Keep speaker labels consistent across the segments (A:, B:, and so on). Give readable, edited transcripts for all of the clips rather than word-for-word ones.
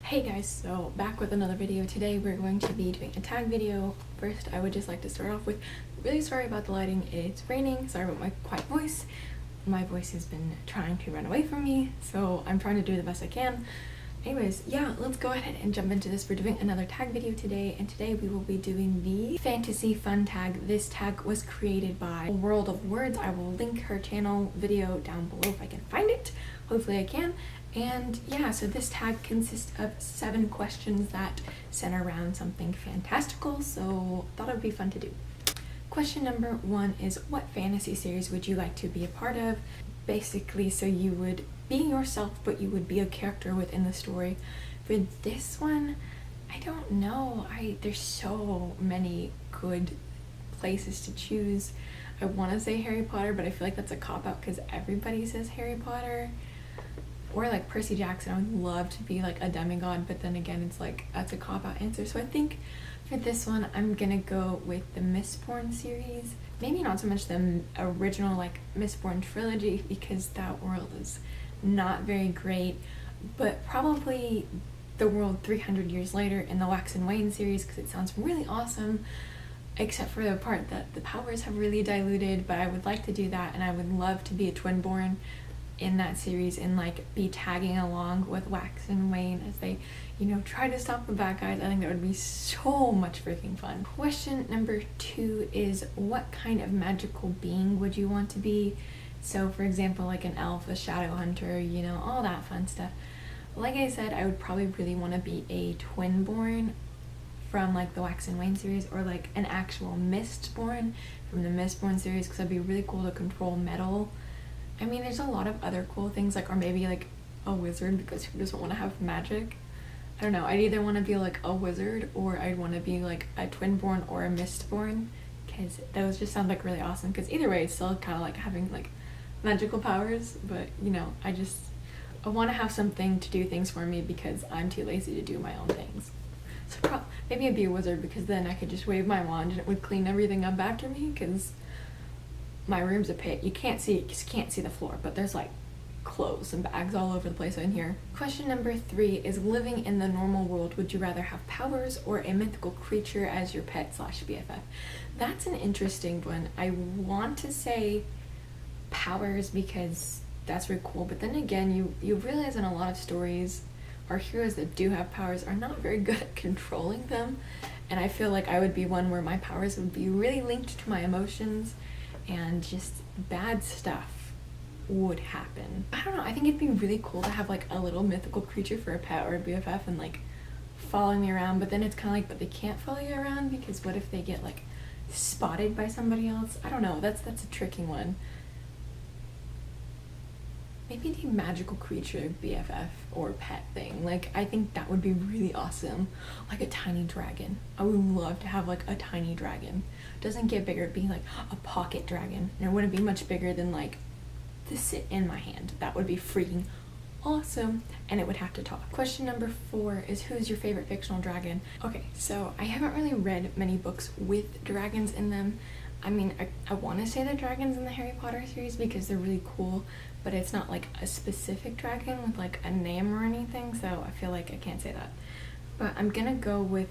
A: Hey guys, so back with another video. Today we're going to be doing a tag video. First, I would just like to start off with really sorry about the lighting. It's raining. Sorry about my quiet voice. My voice has been trying to run away from me, so I'm trying to do the best I can. Anyways, yeah, let's go ahead and jump into this. We're doing another tag video today, and today we will be doing the fantasy fun tag. This tag was created by World of Words. I will link her channel video down below if I can find it. Hopefully I can. And yeah, so this tag consists of 7 questions that center around something fantastical, so thought it would be fun to do. Question number 1 is, what fantasy series would you like to be a part of? Basically, so you would be yourself, but you would be a character within the story. For this one, I don't know. There's so many good places to choose. I want to say Harry Potter, but I feel like that's a cop-out because everybody says Harry Potter. Or like Percy Jackson. I would love to be like a demigod, but then again, it's like that's a cop-out answer. So I think for this one, I'm gonna go with the Mistborn series. Maybe not so much the original like Mistborn trilogy, because that world is not very great, but probably the world 300 years later in the Wax and Wayne series, because it sounds really awesome, except for the part that the powers have really diluted. But I would like to do that, and I would love to be a twinborn in that series and like be tagging along with Wax and Wayne as they, you know, try to stop the bad guys. I think that would be so much freaking fun. Question number 2 is, what kind of magical being would you want to be? So for example, like an elf, a shadowhunter, you know, all that fun stuff. Like I said, I would probably really want to be a twinborn from like the Wax and Wayne series, or like an actual Mistborn from the Mistborn series, because that'd be really cool to control metal. I mean, there's a lot of other cool things, like, or maybe like a wizard, because who doesn't want to have magic? I don't know. I'd either want to be like a wizard, or I'd want to be like a twinborn or a Mistborn, because those just sound like really awesome. Because either way, it's still kind of like having like magical powers, but you know, I want to have something to do things for me, because I'm too lazy to do my own things. So maybe I'd be a wizard, because then I could just wave my wand and it would clean everything up after me, because my room's a pit. You can't see the floor, but there's like clothes and bags all over the place in here. Question number 3 is, living in the normal world, would you rather have powers or a mythical creature as your pet / BFF? That's an interesting one. I want to say powers, because that's really cool, but then again, you realize in a lot of stories our heroes that do have powers are not very good at controlling them, and I feel like I would be one where my powers would be really linked to my emotions, and just bad stuff would happen. I don't know, I think it'd be really cool to have like a little mythical creature for a pet or a BFF and like following me around, but then it's kind of like, but they can't follow you around, because what if they get like spotted by somebody else? I don't know, that's a tricky one. Maybe the magical creature BFF or pet thing. Like, I think that would be really awesome. Like a tiny dragon. I would love to have like a tiny dragon. Doesn't get bigger, it'd be like a pocket dragon. And it wouldn't be much bigger than like to sit in my hand. That would be freaking awesome. And it would have to talk. Question number 4 is, who's your favorite fictional dragon? Okay, so I haven't really read many books with dragons in them. I mean, I want to say the dragons in the Harry Potter series, because they're really cool, but it's not like a specific dragon with like a name or anything, so I feel like I can't say that. But I'm gonna go with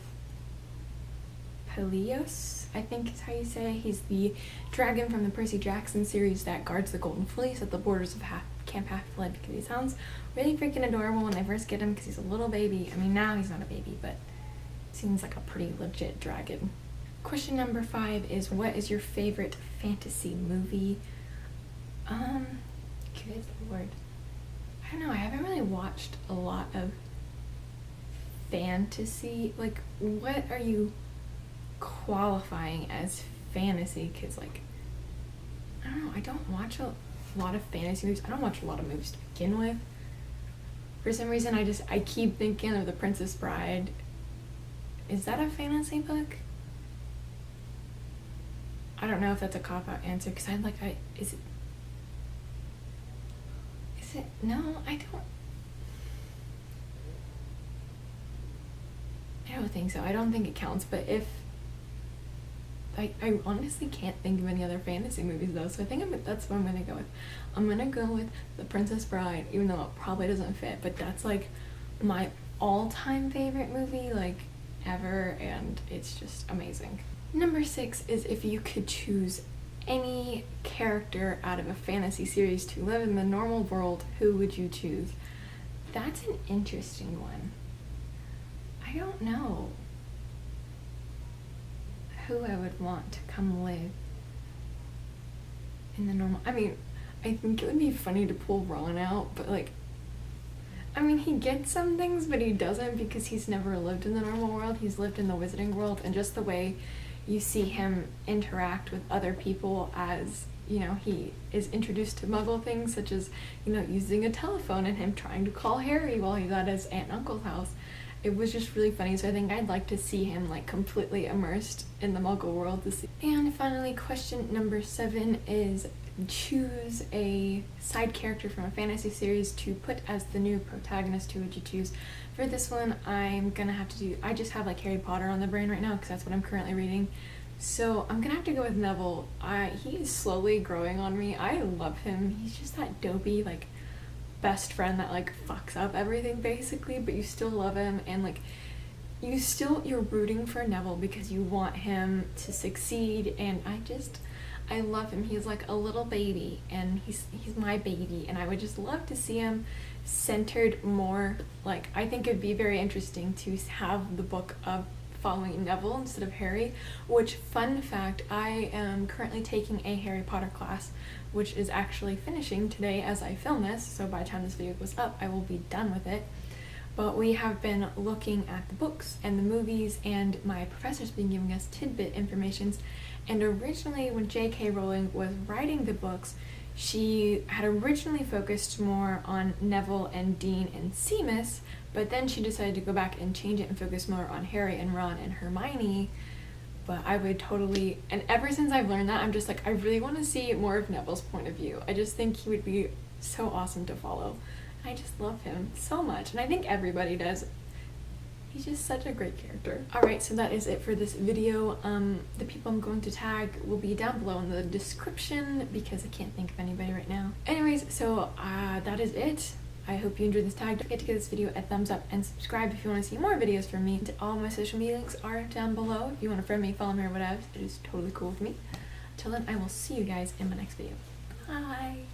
A: Peleus, I think is how you say it. He's the dragon from the Percy Jackson series that guards the Golden Fleece at the borders of Camp Half-Blood, because he sounds really freaking adorable when I first get him, because he's a little baby. I mean, now he's not a baby, but seems like a pretty legit dragon. Question number 5 is, what is your favorite fantasy movie? Good lord. I don't know, I haven't really watched a lot of fantasy. Like, what are you qualifying as fantasy? Because like, I don't know, I don't watch a lot of fantasy movies. I don't watch a lot of movies to begin with. For some reason, I keep thinking of The Princess Bride. Is that a fantasy book? I don't know if that's a cop-out answer, because is it? No, I don't think so. I don't think it counts, but if I honestly can't think of any other fantasy movies though, so I think that's what I'm gonna go with. I'm gonna go with The Princess Bride, even though it probably doesn't fit, but that's like my all-time favorite movie, like, ever, and it's just amazing. Number 6 is if you could choose any character out of a fantasy series to live in the normal world, who would you choose? That's an interesting one. I don't know who I would want to come live in the normal. I mean, I think it would be funny to pull Ron out, but like, I mean, he gets some things, but he doesn't, because he's never lived in the normal world. He's lived in the wizarding world, and just the way you see him interact with other people as, you know, he is introduced to muggle things, such as, you know, using a telephone and him trying to call Harry while he's at his aunt and uncle's house. It was just really funny, so I think I'd like to see him like completely immersed in the muggle world to see. And finally, question number 7 is choose a side character from a fantasy series to put as the new protagonist. Who would you choose? For this one, I'm gonna have to do, I just have like Harry Potter on the brain right now because that's what I'm currently reading. So I'm gonna have to go with Neville. He is slowly growing on me. I love him. He's just that dopey, like, best friend that like fucks up everything basically, but you still love him, and like you're rooting for Neville because you want him to succeed, and I love him. He's like a little baby, and he's my baby, and I would just love to see him centered more. Like, I think it'd be very interesting to have the book of following Neville instead of Harry, which, fun fact, I am currently taking a Harry Potter class, which is actually finishing today as I film this, so by the time this video goes up, I will be done with it. But we have been looking at the books and the movies, and my professor's been giving us tidbit informations. And originally, when J.K. Rowling was writing the books, she had originally focused more on Neville and Dean and Seamus, but then she decided to go back and change it and focus more on Harry and Ron and Hermione. But I would totally, and ever since I've learned that, I'm just like, I really want to see more of Neville's point of view. I just think he would be so awesome to follow. I just love him so much, and I think everybody does. He's just such a great character. Alright, so that is it for this video. The people I'm going to tag will be down below in the description because I can't think of anybody right now. Anyways, so that is it. I hope you enjoyed this tag. Don't forget to give this video a thumbs up and subscribe if you want to see more videos from me. All my social media links are down below. If you want to friend me, follow me, or whatever, it is totally cool with me. Until then, I will see you guys in my next video. Bye!